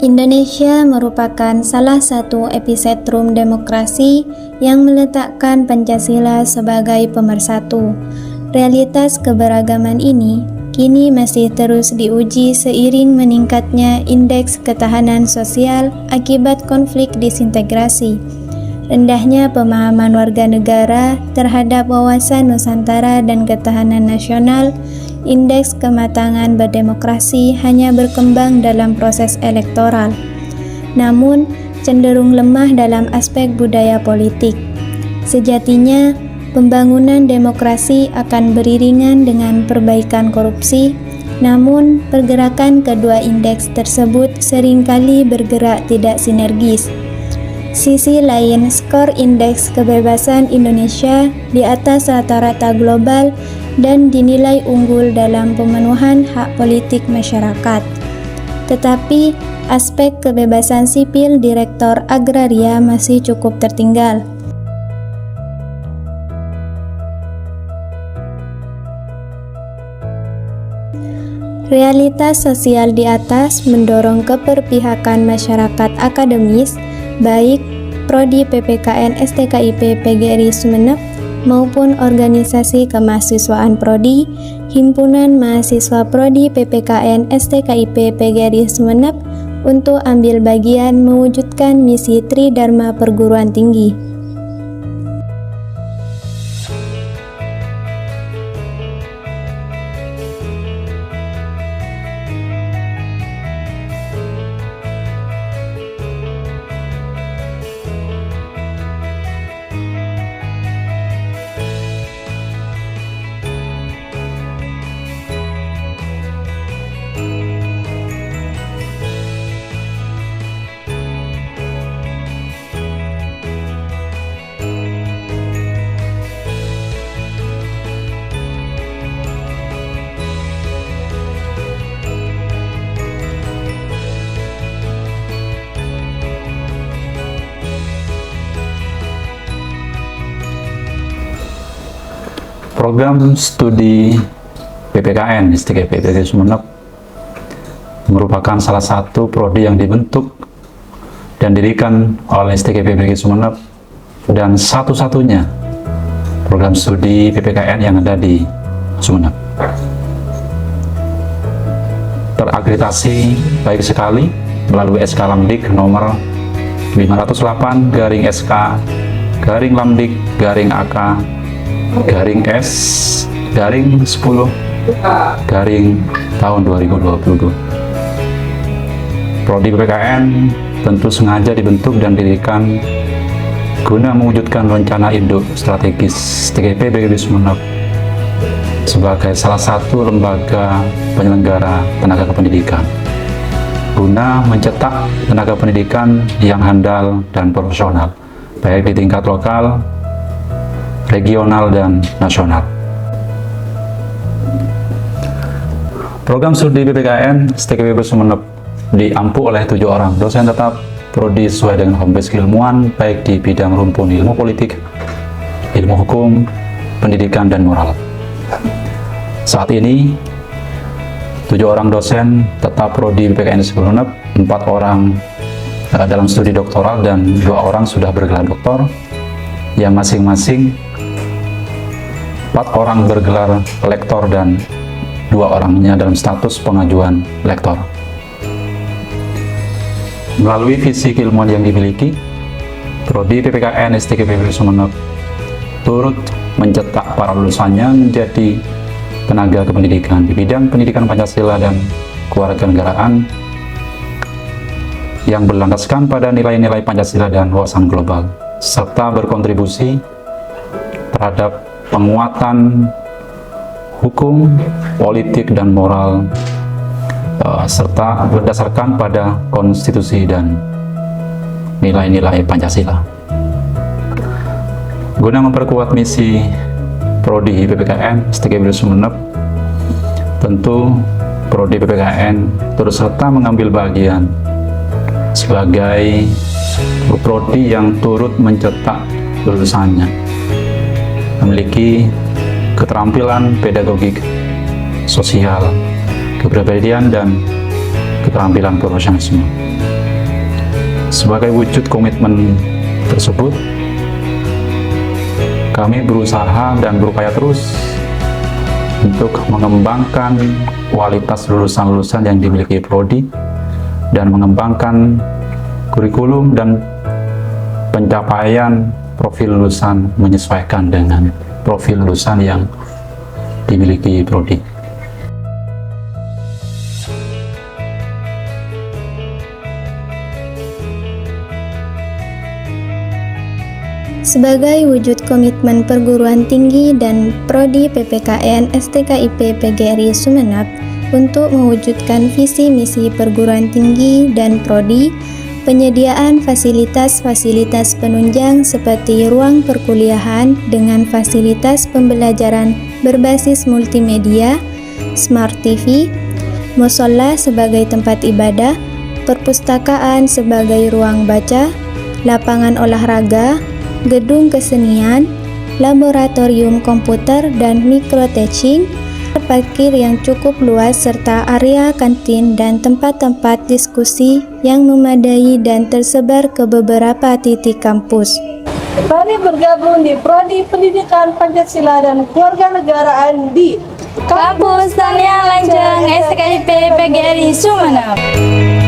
Indonesia merupakan salah satu epicentrum demokrasi yang meletakkan Pancasila sebagai pemersatu. Realitas keberagaman ini kini masih terus diuji seiring meningkatnya indeks ketahanan sosial akibat konflik disintegrasi, rendahnya pemahaman warga negara terhadap wawasan Nusantara dan ketahanan nasional. Indeks kematangan berdemokrasi hanya berkembang dalam proses elektoral, namun cenderung lemah dalam aspek budaya politik. Sejatinya, pembangunan demokrasi akan beriringan dengan perbaikan korupsi, namun pergerakan kedua indeks tersebut seringkali bergerak tidak sinergis. Sisi lain, skor indeks kebebasan Indonesia di atas rata-rata global dan dinilai unggul dalam pemenuhan hak politik masyarakat. Tetapi, aspek kebebasan sipil di sektor agraria masih cukup tertinggal. Realitas sosial di atas mendorong keberpihakan masyarakat akademis, baik Prodi PPKN STKIP PGRI Sumeneb maupun organisasi kemahasiswaan Prodi, Himpunan Mahasiswa Prodi PPKN STKIP PGRI Sumeneb untuk ambil bagian mewujudkan misi Tridharma Perguruan Tinggi. Program studi PPKN STKIP PGRI Sumeneb merupakan salah satu prodi yang dibentuk dan didirikan oleh STKIP PGRI Sumeneb dan satu-satunya program studi PPKN yang ada di Sumeneb. Terakreditasi baik sekali melalui SK Lamdik nomor 508/SK/Lamdik/AK S /10 tahun 2022. Prodi PPKN tentu sengaja dibentuk dan didirikan guna mewujudkan rencana induk strategis STKIP PGRI Sumeneb sebagai salah satu lembaga penyelenggara tenaga kependidikan guna mencetak tenaga pendidikan yang handal dan profesional baik di tingkat lokal, regional, dan nasional. Program studi PPKN STKIP Sumeneb diampu oleh 7 orang dosen tetap prodi sesuai dengan home base keilmuan baik di bidang rumpun ilmu politik, ilmu hukum, pendidikan, dan moral. Saat ini 7 orang dosen tetap prodi PPKN Sumeneb, 4 orang dalam studi doktoral dan 2 orang sudah bergelar doktor, yang masing-masing 4 orang bergelar lektor dan 2 orangnya dalam status pengajuan lektor. Melalui visi keilmuan yang dimiliki, Prodi PPKN STKIP PGRI Sumeneb turut mencetak para lulusannya menjadi tenaga kependidikan di bidang pendidikan Pancasila dan kewarganegaraan yang berlandaskan pada nilai-nilai Pancasila dan wawasan global, serta berkontribusi terhadap penguatan hukum, politik, dan moral serta berdasarkan pada konstitusi dan nilai-nilai Pancasila. Guna memperkuat misi Prodi PPKN STKIP Sumeneb, tentu Prodi PPKN turut serta mengambil bagian sebagai prodi yang turut mencetak lulusannya memiliki keterampilan pedagogik, sosial, kepribadian, dan keterampilan profesionalisme. Sebagai wujud komitmen tersebut, kami berusaha dan berupaya terus untuk mengembangkan kualitas lulusan-lulusan yang dimiliki Prodi dan mengembangkan kurikulum dan pencapaian profil lulusan menyesuaikan dengan profil lulusan yang dimiliki Prodi. Sebagai wujud komitmen perguruan tinggi dan Prodi PPKN STKIP PGRI Sumeneb untuk mewujudkan visi misi perguruan tinggi dan Prodi, penyediaan fasilitas-fasilitas penunjang seperti ruang perkuliahan dengan fasilitas pembelajaran berbasis multimedia, smart TV, mushola sebagai tempat ibadah, perpustakaan sebagai ruang baca, lapangan olahraga, gedung kesenian, laboratorium komputer dan micro-teaching, parkir yang cukup luas serta area kantin dan tempat-tempat diskusi yang memadai dan tersebar ke beberapa titik kampus. Mari bergabung di Prodi Pendidikan Pancasila dan Kewarganegaraan di Kampus Taniang Lanjeng STKIP PGRI Sumeneb.